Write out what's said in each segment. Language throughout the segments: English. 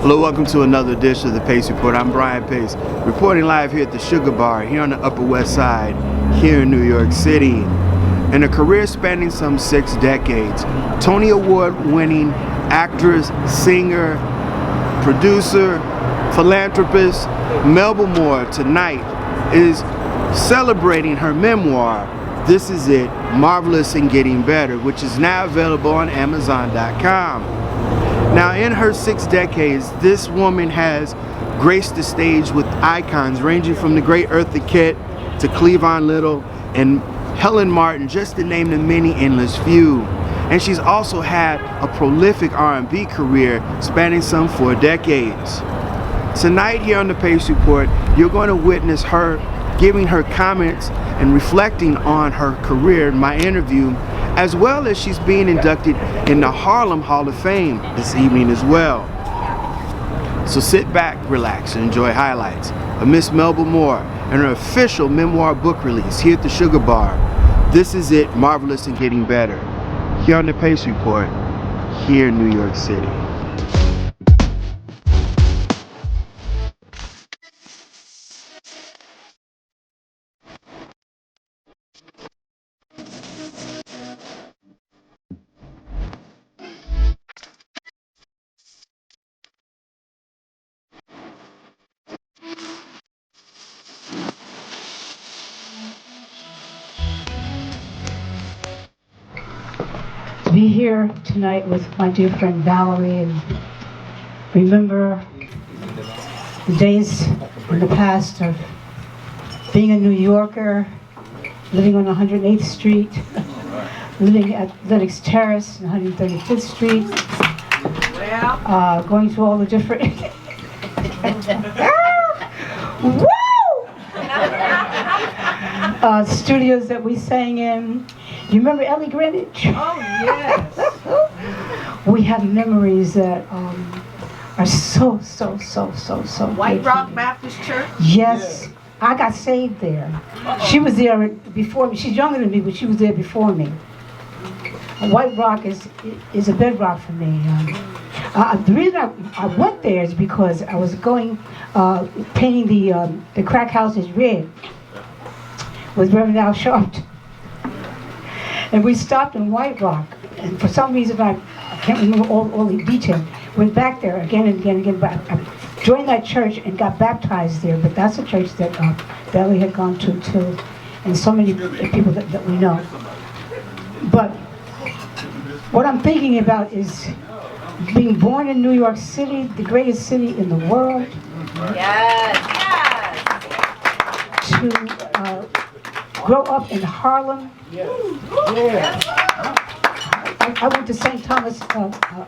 Hello, welcome to another edition of the Pace Report. I'm Brian Pace, reporting live here at the Sugar Bar here on the Upper West Side, here in New York City. In a career spanning some 6 decades, Tony Award-winning actress, singer, producer, philanthropist, Melba Moore tonight is celebrating her memoir, This Is It, Marvelous and Getting Better, which is now available on Amazon.com. Now, in her 6 decades, this woman has graced the stage with icons ranging from the great Eartha Kitt to Cleavon Little and Helen Martin, just to name the many endless few. And she's also had a prolific R&B career spanning some 4 decades. Tonight here on the Pace Report, you're going to witness her giving her comments and reflecting on her career in my interview, as well as she's being inducted in the Harlem Hall of Fame this evening as well. So sit back, relax, and enjoy highlights of Miss Melba Moore and her official memoir book release here at the Sugar Bar, This Is It, Marvelous and Getting Better, here on the Pace Report, here in New York City. To be here tonight with my dear friend Valerie and remember the days in the past of being a New Yorker, living on 108th Street, living at Lenox Terrace and 135th Street, going through all the different studios that we sang in. You remember Ellie Greenwich? Oh, yes. We have memories that are so White Rock Baptist Church? Yes. Yeah. I got saved there. She was there before me. She's younger than me, but she was there before me. White Rock is a bedrock for me. The reason I went there is because I was going, painting the crack houses red with Reverend Al Sharpton. And we stopped in White Rock, and for some reason I can't remember all the details. Went back there again and again and again. I joined that church and got baptized there, but that's a church that Valerie had gone to too, and so many people that we know. But what I'm thinking about is being born in New York City, the greatest city in the world. Yes, yes. To grow up in Harlem. Yeah. I went to St. Thomas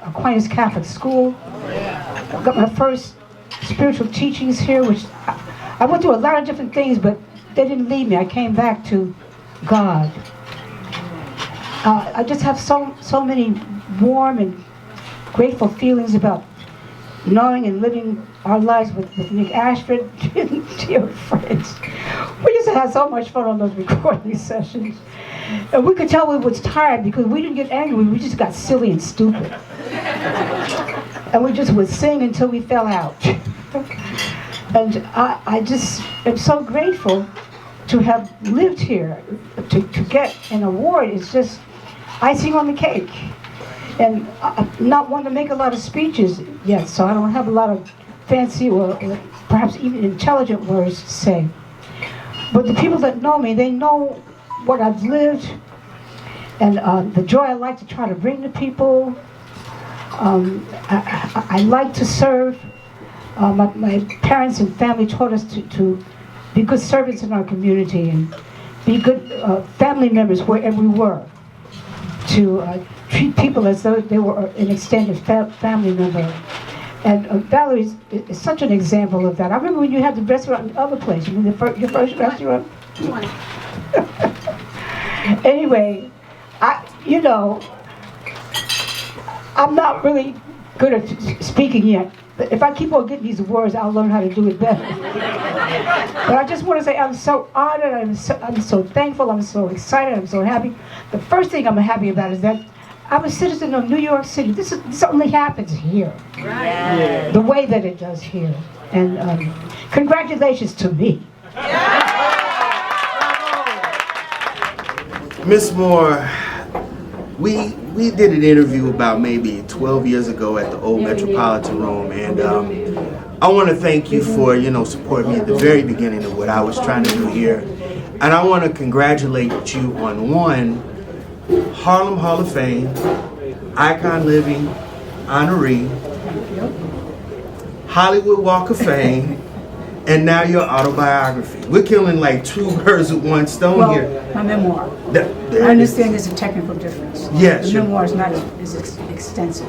Aquinas Catholic School. I got my first spiritual teachings here, which I went through a lot of different things, but they didn't leave me. I came back to God. I just have so many warm and grateful feelings about knowing and living our lives with Nick Ashford, dear friends. We used to have so much fun on those recording sessions. And we could tell we was tired because we didn't get angry, we just got silly and stupid. And we just would sing until we fell out. And I just am so grateful to have lived here. To get an award is just icing on the cake. And I'm not one to make a lot of speeches yet, so I don't have a lot of fancy or perhaps even intelligent words to say. But the people that know me, they know what I've lived and the joy I like to try to bring to people. I like to serve. My parents and family taught us to be good servants in our community and be good family members wherever we were. To treat people as though they were an extended family member. And Valerie is such an example of that. I remember when you had the restaurant in the other place. You mean your first restaurant? Anyway, I'm not really good at speaking yet. But if I keep on getting these words, I'll learn how to do it better. But I just want to say I'm so honored, I'm so thankful, I'm so excited, I'm so happy. The first thing I'm happy about is that I'm a citizen of New York City. This only happens here. Right. The way that it does here. And congratulations to me. Miss Moore, we did an interview about maybe 12 years ago at the old Metropolitan Room, and I want to thank you for, supporting me at the very beginning of what I was trying to do here. And I want to congratulate you on one, Harlem Hall of Fame, Icon Living honoree, Hollywood Walk of Fame, and now your autobiography. We're killing like two birds with one stone here. My memoir. I understand there's a technical difference. Yes. The memoir is not as extensive.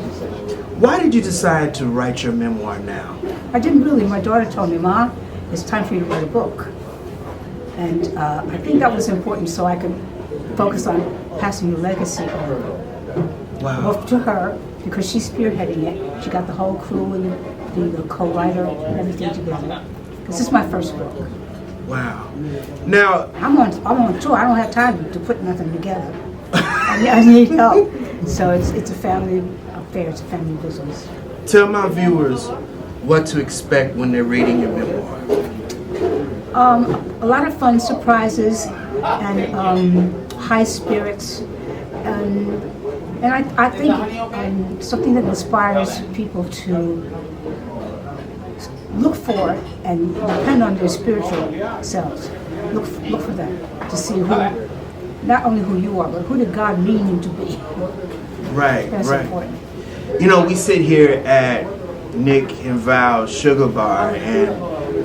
Why did you decide to write your memoir now? I didn't really. My daughter told me, "Ma, it's time for you to write a book." And I think that was important so I could focus on passing the legacy on. Wow. Well, to her, because she's spearheading it. She got the whole crew and the co-writer and everything together. This is my first book. Wow. Now, I'm on tour. I don't have time to put nothing together. I need help. So it's a family affair. It's a family business. tell my viewers what to expect when they're reading your memoir. A lot of fun surprises and high spirits. And I think something that inspires people to look for and depend on their spiritual selves. Look for them to see who, not only who you are, but who did God mean you to be. Right, That's right. important. You know, we sit here at Nick and Val's Sugar Bar, and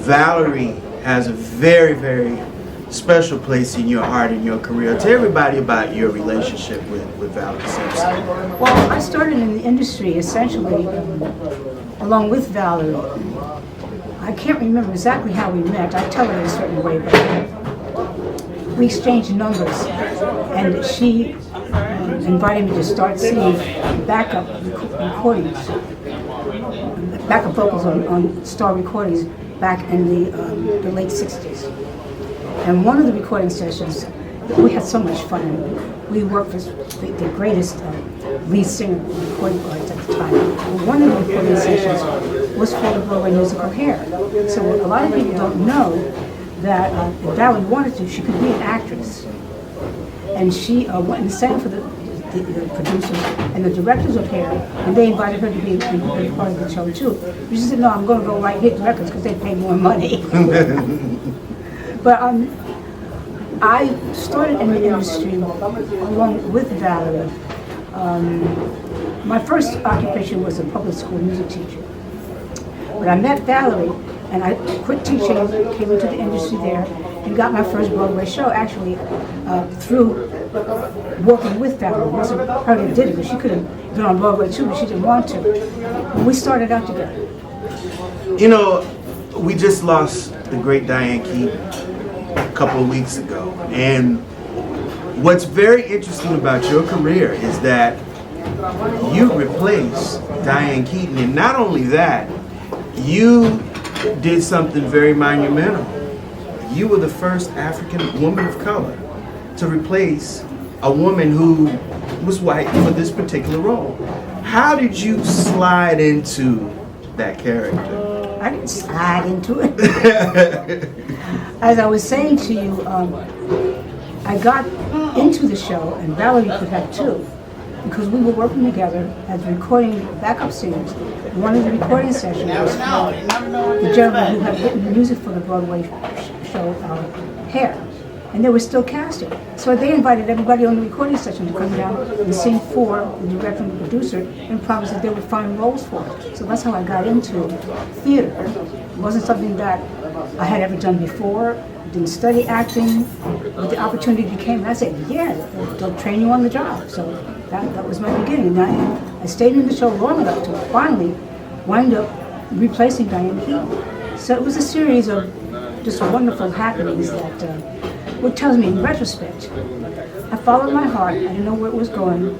Valerie has a very, very special place in your heart and your career. Tell everybody about your relationship with Valerie Simpson. Well, I started in the industry essentially along with Valerie. I can't remember exactly how we met. I tell it in a certain way, but we exchanged numbers, and she invited me to start singing backup recordings, backup vocals on Star Recordings back in the late 60s. And one of the recording sessions, we had so much fun. We worked for the greatest lead singer recording artists at the time. And one of the recording sessions was for the Broadway musical Hair. So a lot of people don't know that if Valerie wanted to, she could be an actress. And she went and sang for the producers and the directors of Hair, and they invited her to be part of the show too. She said, "No, I'm going to go write hit records because they pay more money." But I started in the industry along with Valerie. My first occupation was a public school music teacher. But I met Valerie, and I quit teaching, came into the industry there, and got my first Broadway show actually through working with Valerie. It wasn't her that did it, but she could have been on Broadway too, but she didn't want to. And we started out together. You know, we just lost the great Diane Keaton a couple of weeks ago. And what's very interesting about your career is that you replaced Diane Keaton. And not only that, you did something very monumental. You were the first African woman of color to replace a woman who was white for this particular role. How did you slide into that character? I didn't slide into it. As I was saying to you, I got into the show, and Valerie could have too, because we were working together as recording backup singers. One of the recording sessions was for the gentleman who had written the music for the Broadway show Hair, and they were still casting. So they invited everybody on the recording session to come down and sing for the director and the producer, and promised that they would find roles for it. So that's how I got into theater. It wasn't something that I had ever done before. Didn't study acting, but the opportunity came, and I said, yeah, they'll train you on the job. So that was my beginning. I stayed in the show long enough to finally wind up replacing Diane Keaton. So it was a series of just wonderful happenings that, what tells me in retrospect, I followed my heart. I didn't know where it was going,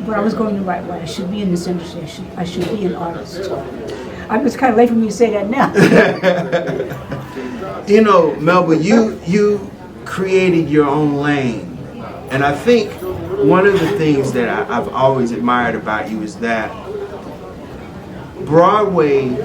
but I was going the right way. I should be in this industry. I should be an artist. It's kind of late for me to say that now. You know, Melba, you created your own lane, and I think one of the things that I've always admired about you is that Broadway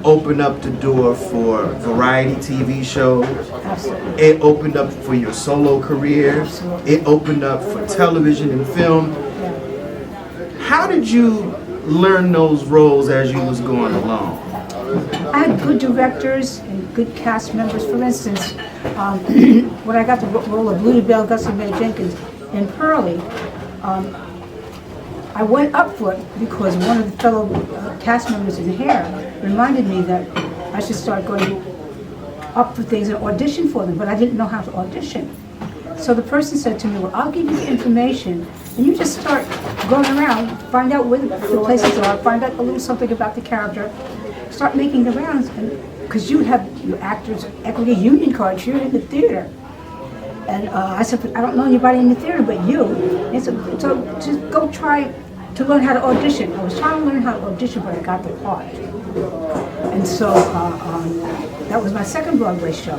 opened up the door for variety TV shows. Absolutely. It opened up for your solo career. Absolutely. It opened up for television and film. Yeah. How did you learn those roles as you was going along? I had good directors and good cast members. For instance, when I got the role of Lutiebelle Gussie Mae Jenkins in Purlie, I went up for it because one of the fellow cast members in Hair reminded me that I should start going up for things and audition for them, but I didn't know how to audition. So the person said to me, well, I'll give you the information, and you just start going around, find out where the places are, find out a little something about the character, start making the rounds, because you have your actors' equity union cards, you're in the theater. And I said, I don't know anybody in the theater but you. And he said, so just go try to learn how to audition. I was trying to learn how to audition, but I got the part. And so that was my second Broadway show.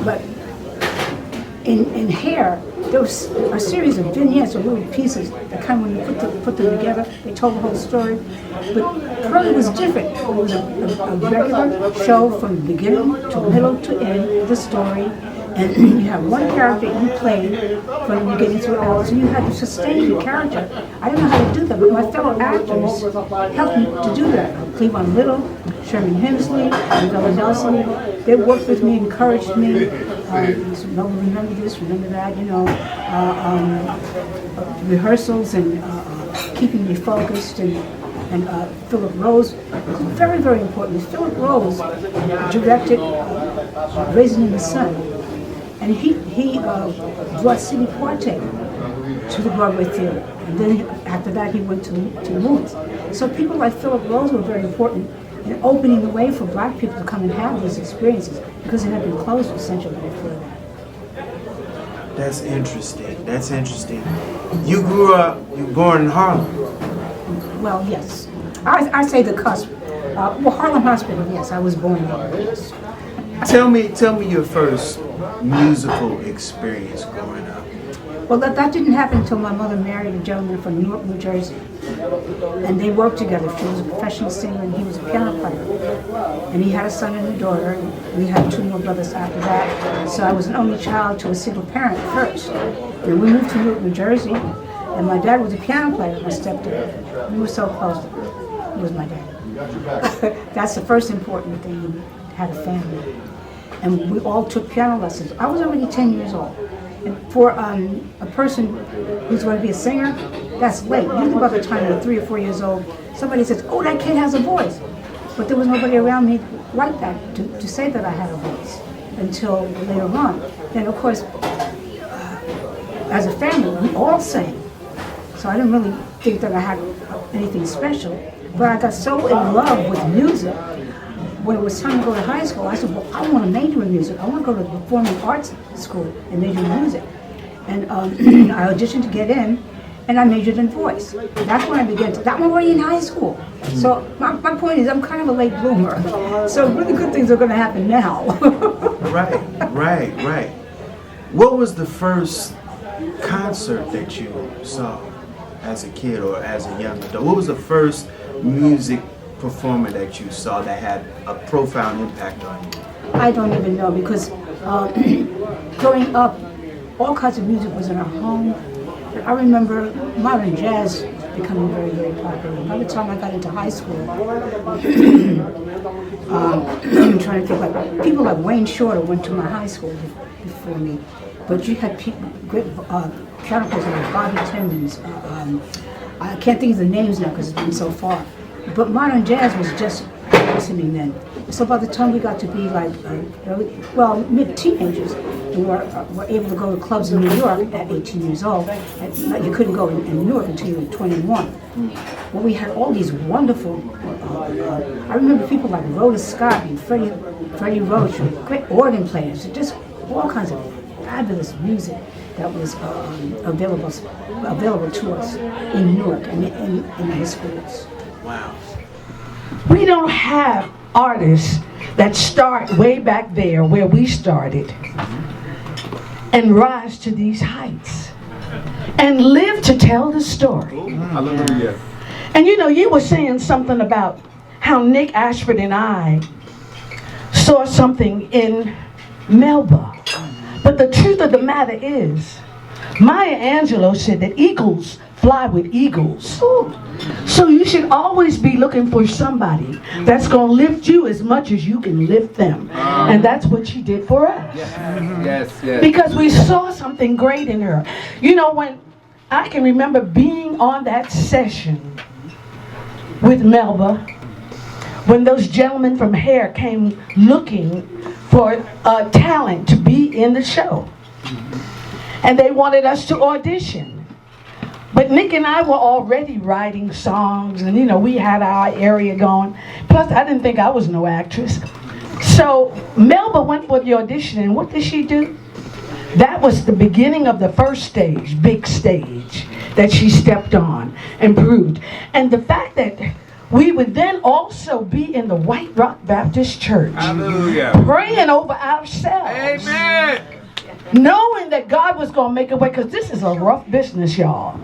But in Hair, there was a series of vignettes or little pieces that kind of, when you put them together, they told the whole story. But Purlie was different. It was a regular show from the beginning to middle to end of the story. And you have one character you played from the beginning to end, so you had to sustain your character. I didn't know how to do that, but my fellow actors helped me to do that. Cleavon Little, Sherman Hemsley, and Bella Nelson, they worked with me, encouraged me. Melba, remember this, remember that, you know. Rehearsals and keeping me focused, and Philip Rose, very, very important. Philip Rose directed Raisin in the Sun. And he brought Sidney Poitier to the Broadway theater. And then after that, he went to the movies. So people like Philip Rose were very important in opening the way for black people to come and have these experiences, because it had been closed a century before that. That's interesting. That's interesting. You grew up, you were born in Harlem. Well, yes. I say the cusp. Well, Harlem Hospital, yes, I was born there. Yes. Tell me your first musical experience growing up. Well, that didn't happen until my mother married a gentleman from Newark, New Jersey. And they worked together. She was a professional singer and he was a piano player. And he had a son and a daughter. And we had 2 more brothers after that. So I was an only child to a single parent first. And we moved to Newark, New Jersey. And my dad was a piano player, my stepdad. We were so close. He was my dad. That's the first important thing. You had a family. And we all took piano lessons. I was already 10 years old. And for a person who's going to be a singer, that's late. Usually by the time you're 3 or 4 years old, somebody says, oh, that kid has a voice. But there was nobody around me like that to say that I had a voice until later on. And of course, as a family, we all sang. So I didn't really think that I had anything special. But I got so in love with music. When it was time to go to high school, I said, well, I want to major in music. I want to go to the performing arts school and major in music. And I auditioned to get in, and I majored in voice. That's when I began to, that one already in high school. So my point is, I'm kind of a late bloomer. So really good things are going to happen now. Right. What was the first concert that you saw as a kid or as a young adult? What was the first music performer that you saw that had a profound impact on you? I don't even know, because growing up, all kinds of music was in our home. I remember modern jazz becoming very, very popular. By the time I got into high school, I'm trying to think, like people like Wayne Shorter went to my high school before me. But you had people, great piano players like Bobby Timmons. I can't think of the names now because it's been so far. But modern jazz was just listening then. So by the time we got to be like, mid-teenagers, we were able to go to clubs in New York at 18 years old. And you couldn't go in New York until you were 21. Well, we had all these wonderful, I remember people like Rhoda Scott and Freddie Roach, great organ players, just all kinds of fabulous music that was available to us in New York and in high schools. Wow. We don't have artists that start way back there where we started and rise to these heights. and live to tell the story. Hallelujah. And you know, you were saying something about how Nick Ashford and I saw something in Melba. But the truth of the matter is, Maya Angelou said that eagles fly with eagles. So you should always be looking for somebody that's going to lift you as much as you can lift them. And that's what she did for us. Yes, yes. Because we saw something great in her. You know, when I can remember being on that session with Melba, when those gentlemen from Hair came looking for talent to be in the show. And they wanted us to audition. But Nick and I were already writing songs, and you know, we had our area going. Plus, I didn't think I was no actress. So Melba went for the audition, and what did she do? That was the beginning of the first stage, big stage, that she stepped on and proved. And the fact that we would then also be in the White Rock Baptist Church, Hallelujah. praying over ourselves. Amen. Knowing that God was going to make a way, because this is a rough business, y'all.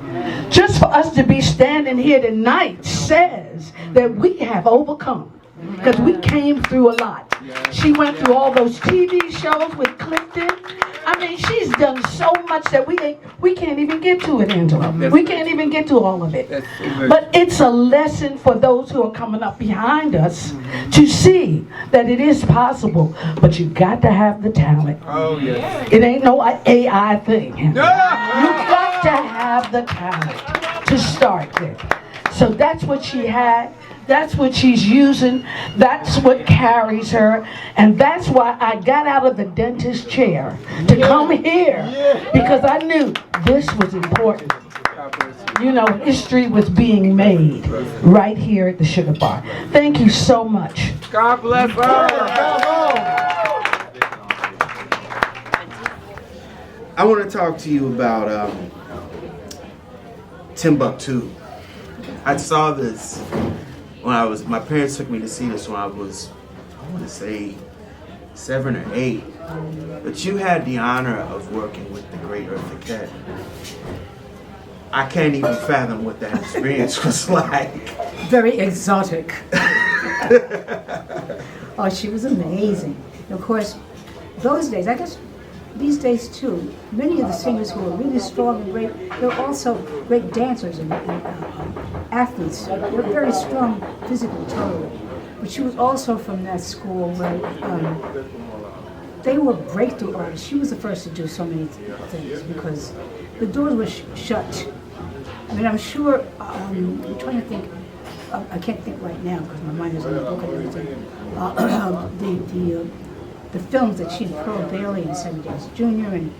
Just for us to be standing here tonight says that we have overcome, because we came through a lot. She went through all those TV shows with Clifton. I mean, she's done so much that we can't even get to it, Angela. We can't even get to all of it. But it's a lesson for those who are coming up behind us to see that it is possible, but you got to have the talent. Oh, yes. It ain't no AI thing. You got to have the talent to start with. So that's what she had. That's what she's using. That's what carries her. And that's why I got out of the dentist chair to come here, because I knew this was important. You know, history was being made right here at the Sugar Bar. Thank you so much. God bless her. I want to talk to you about Timbuktu. I saw this when my parents took me to see this when I was, I want to say 7 or 8. But you had the honor of working with the great Eartha Kitt. I can't even fathom what that experience was like. Very exotic. Oh, she was amazing. And of course, those days, I guess these days too, many of the singers who were really strong and great, they're also great dancers and athletes. They're very strong physically, totally. But she was also from that school where they were breakthrough artists. She was the first to do so many things because the doors were shut. I mean, I'm sure, I'm trying to think, I can't think right now because my mind is on the book and everything. The films that she did, Pearl Bailey and 7 Days Jr. and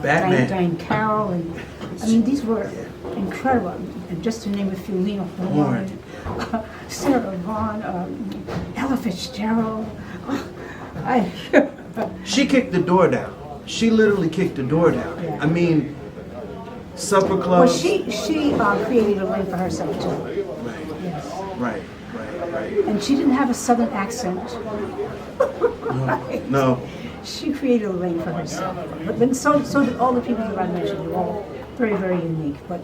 Diane Carroll, and I mean, these were incredible. And just to name a few, Lena Horne, Sarah Vaughan, Ella Fitzgerald. She kicked the door down. She literally kicked the door down. Yeah. I mean, supper clubs. Well, she created a lane for herself too. Right. Yes. Right. And she didn't have a southern accent. No. She created a lane for herself. But then so did all the people that I mentioned. They were all very, very unique. But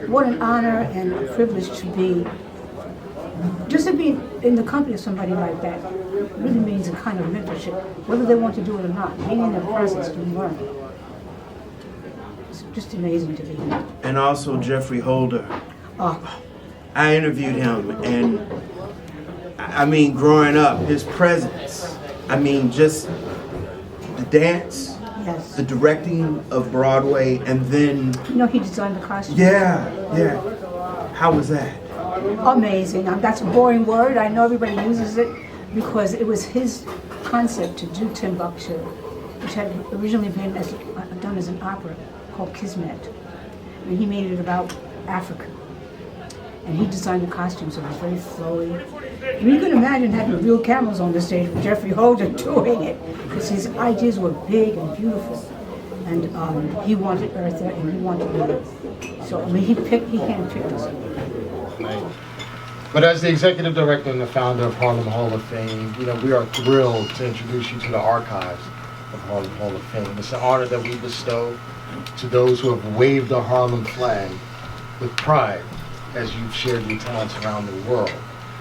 what an honor and a privilege to be, just to be in the company of somebody like that really means a kind of mentorship, whether they want to do it or not. Being in their presence to learn. It's just amazing to be here. And also Jeffrey Holder. Oh. I interviewed him, and I mean, growing up, his presence, I mean, just the dance, Yes. the directing of Broadway, and then... You know, he designed the costume. Yeah. How was that? Amazing. That's a boring word. I know everybody uses it because it was his concept to do Timbuktu, which had originally been done as an opera called Kismet. And he made it about Africa. And he designed the costumes, so it was very flowy. I mean, you can imagine having real cameras on the stage with Jeffrey Holder doing it, because his ideas were big and beautiful. And he wanted Eartha, and he wanted me. So, I mean, he handpicked us. But as the executive director and the founder of Harlem Hall of Fame, you know, we are thrilled to introduce you to the archives of Harlem Hall of Fame. It's an honor that we bestow to those who have waved the Harlem flag with pride as you've shared your talents around the world.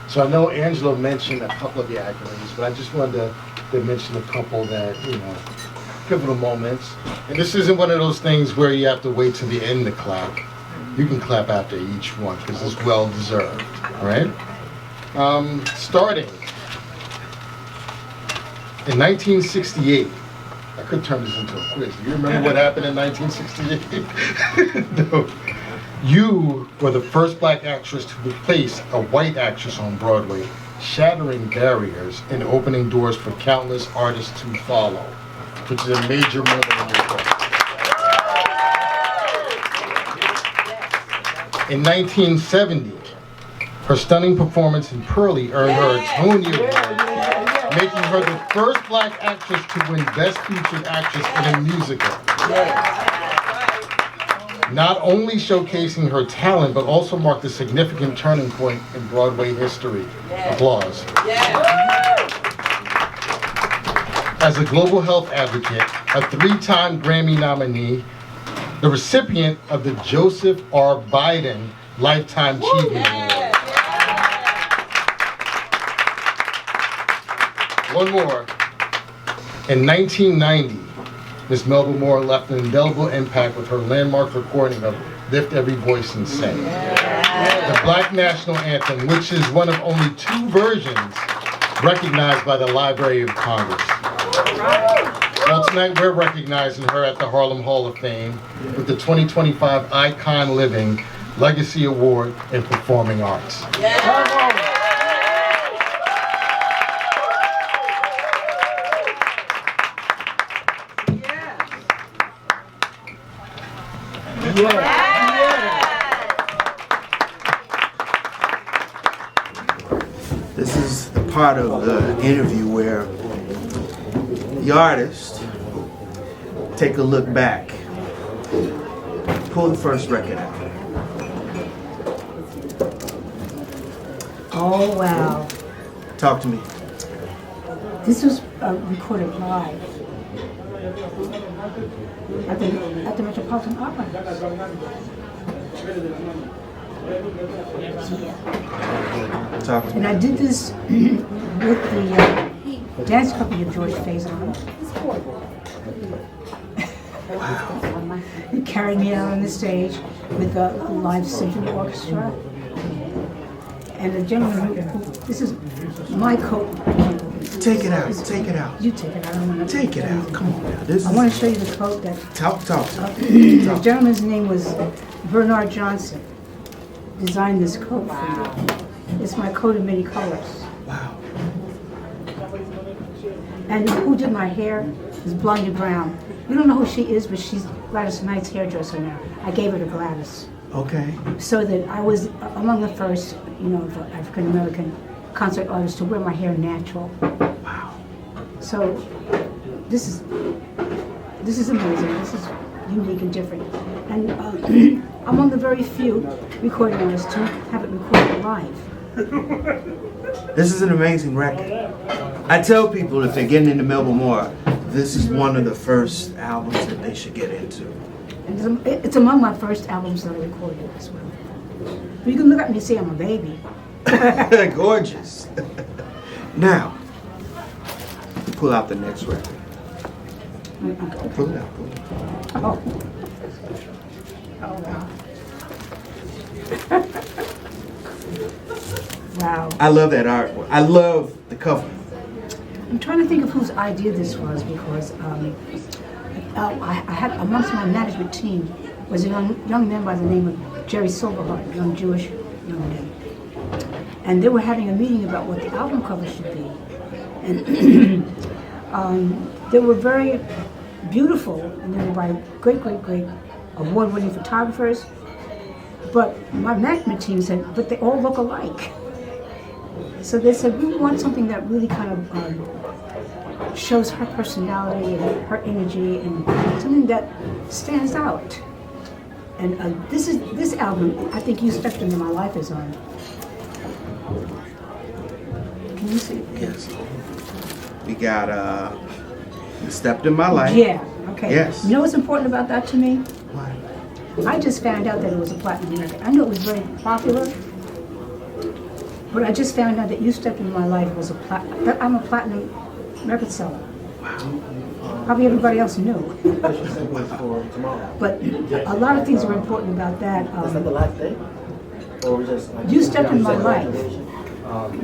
So I know Angela mentioned a couple of your accolades, but I just wanted to mention a couple that, pivotal moments. And this isn't one of those things where you have to wait till the end to clap. You can clap after each one because it's well deserved, right? Starting in 1968, I could turn this into a quiz. Do you remember what happened in 1968? No. You were the first black actress to replace a white actress on Broadway, shattering barriers and opening doors for countless artists to follow, which is a major moment in your career. In 1970, her stunning performance in Purlie earned her a Tony Award, making her the first black actress to win Best Featured Actress in a musical. Not only showcasing her talent, but also marked a significant turning point in Broadway history. Applause. As a global health advocate, a 3-time Grammy nominee, the recipient of the Joseph R. Biden Lifetime Achievement Award. One more. In 1990, Ms. Melba Moore left an indelible impact with her landmark recording of Lift Every Voice and Sing, the Black National Anthem, which is one of only 2 versions recognized by the Library of Congress. Well, tonight we're recognizing her at the Harlem Hall of Fame with the 2025 Icon Living Legacy Award in Performing Arts. This is the part of the interview where the artist take a look back. Pull the first record out. Oh, wow. Talk to me. This was recorded live at the Metropolitan Opera House. Talk to me. And I did this with the dance company of George Faison. He carried me out on the stage with a live symphony orchestra. And the gentleman who, this is my coat. Take it out. Take it out. You take it out. I don't want to Take it out. Come on now. I want to show you the coat that. Talk. The gentleman's name was Bernard Johnson. Designed this coat for me. It's my coat in many colors. Wow. And who did my hair is Blondie Brown. You don't know who she is, but she's Gladys Knight's hairdresser now. I gave her to Gladys. Okay. So that I was among the first, African American concert artists to wear my hair natural. Wow. So this is amazing. This is unique and different. And among the very few recording artists to have it recorded live. This is an amazing record. I tell people if they're getting into Melba Moore, this is one of the first albums that they should get into. And it's among my first albums that I recorded as well. But you can look at me and say I'm a baby. Gorgeous. Now, pull out the next record. Pull it out. Oh. Oh, wow. Wow. I love that artwork. I love the cover. I'm trying to think of whose idea this was because I had amongst my management team was a young man by the name of Jerry Silverheart, a young Jewish young man. And they were having a meeting about what the album cover should be. And they were very beautiful, and they were by great award-winning photographers. But my management team said, but they all look alike. So they said, we want something that really kind of shows her personality and her energy and something that stands out. And this album, I think You Stepped Into My Life is on. Can you see it? Yes. We got You stepped in my life. Yeah, okay. Yes. You know what's important about that to me? Why? I just found out that it was a platinum record. I knew it was very popular, but I just found out that You Stepped in My Life was that I'm a platinum record seller. Probably everybody else knew. But a lot of things are important about that. You Stepped in My Life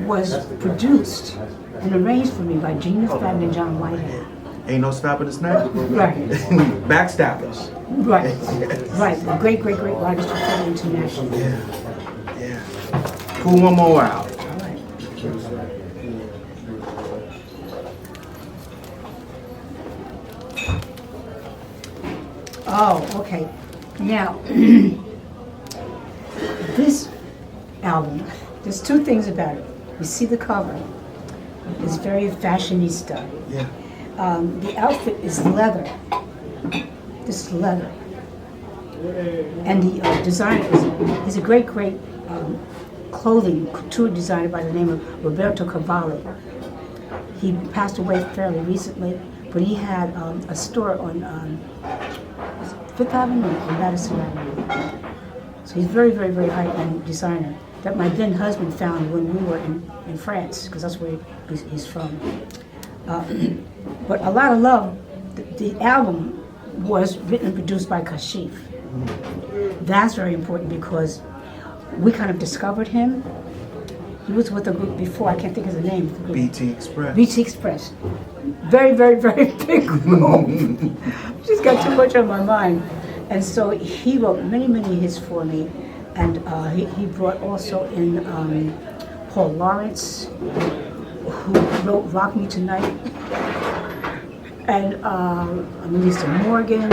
was produced and arranged for me by Gina Fadden and John Whitehead. Ain't no stopping us now. Right. Backstabbers. Right. Right. The great, great, great artist for Fallin International. Yeah. Pull one more out. All right. Oh, okay. Now, this album, there's two things about it. You see the cover. It's very fashionista. Yeah. The outfit is leather. This is leather. And the designer is a great, great clothing couture designer by the name of Roberto Cavalli. He passed away fairly recently, but he had a store on Fifth Avenue or Madison Avenue. So he's very, very, very high-end designer that my then husband found when we were in France, because that's where he's from. But A Lot of Love, the album was written and produced by Kashif. That's very important because we kind of discovered him. He was with a group before, I can't think of the name of the group. BT Express. BT Express. Very, very, very big group. Just got too much on my mind. And so he wrote many, many hits for me. And he brought also in Paul Lawrence, who wrote Rock Me Tonight. And Melissa Morgan,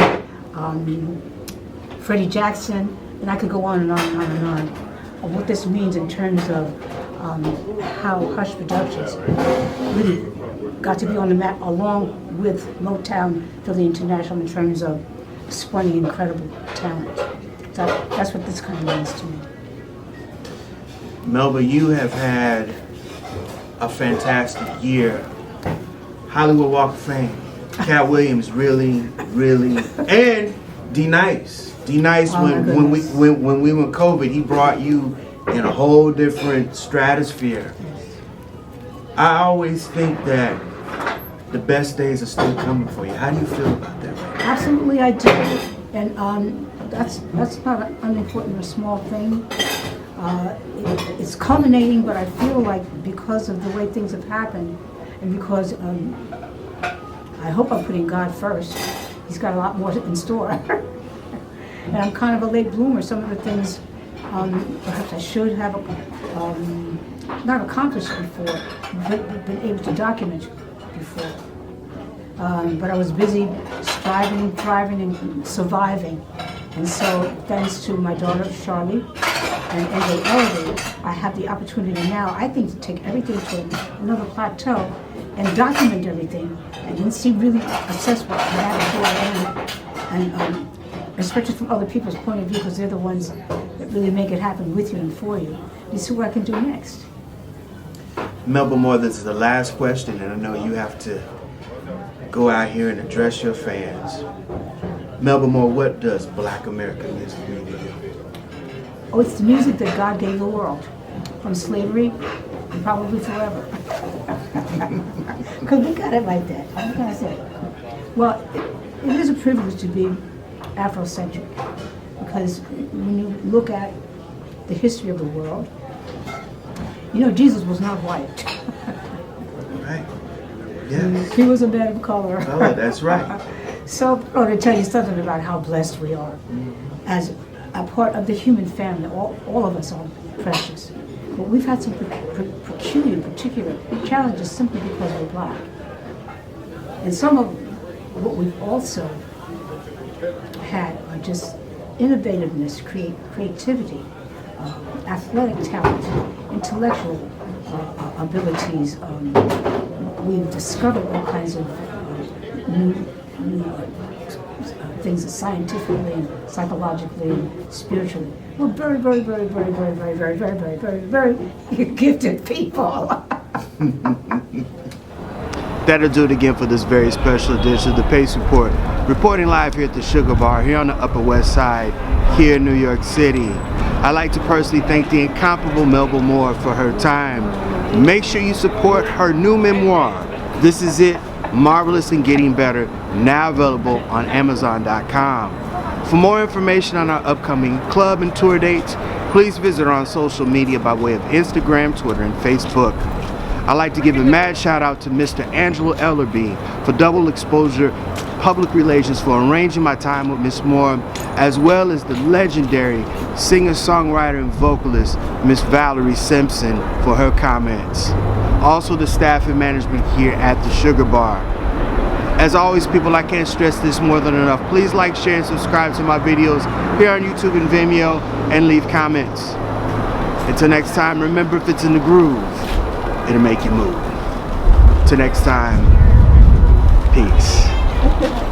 Freddie Jackson, and I could go on and on and on and on of what this means in terms of how Hush Productions really got to be on the map along with Motown Philly International in terms of spawning incredible talent. So that's what this kind of means to me. Melba, you have had a fantastic year. Hollywood Walk of Fame. Cat Williams really, and D-Nice. D-Nice, when we went COVID, he brought you in a whole different stratosphere. I always think that the best days are still coming for you. How do you feel about that? Absolutely, I do, and that's not an unimportant or small thing. It's culminating, but I feel like because of the way things have happened, and because I hope I'm putting God first, He's got a lot more in store. And I'm kind of a late bloomer. Some of the things perhaps I should have not accomplished before, but been able to document before. But I was busy striving, thriving, and surviving. And so thanks to my daughter, Charlie, and NJ Elevate, I have the opportunity now, I think, to take everything to another plateau and document everything and then see, really assess what happened, who I am, and especially from other people's point of view, because they're the ones that really make it happen with you and for you. You see what I can do next. Melba Moore, this is the last question, and I know you have to go out here and address your fans. Melba Moore, what does Black American music mean to you? Oh, it's the music that God gave the world, from slavery and probably forever. Because we got it like that. What can I say? Well, it is a privilege to be Afrocentric, because when you look at the history of the world, you know, Jesus was not white. Right. Yes. He was a man of color. Oh, that's right. So, to tell you something about how blessed we are as a part of the human family. All of us are precious. But we've had some particular challenges simply because we're Black. And some of what we've also had are just innovativeness, creativity, athletic talent, intellectual abilities. We've discovered all kinds of new things scientifically and psychologically and spiritually. We're very, very, very, very, very, very, very, very, very, very, very gifted people. That'll do it again for this very special edition of the Pace Report. Reporting live here at the Sugar Bar here on the Upper West Side here in New York City. I'd like to personally thank the incomparable Melba Moore for her time. Make sure you support her new memoir, This Is It, Marvelous and Getting Better, now available on Amazon.com. For more information on our upcoming club and tour dates, please visit her on social media by way of Instagram, Twitter, and Facebook. I'd like to give a mad shout out to Mr. Angelo Ellerby for Double Exposure Public Relations for arranging my time with Miss Moore, as well as the legendary singer-songwriter and vocalist Miss Valerie Simpson for her comments. Also the staff and management here at the Sugar Bar. As always, people, I can't stress this more than enough. Please like, share, and subscribe to my videos here on YouTube and Vimeo, and leave comments. Until next time, remember, if it's in the groove, it'll make you move. Till next time, peace.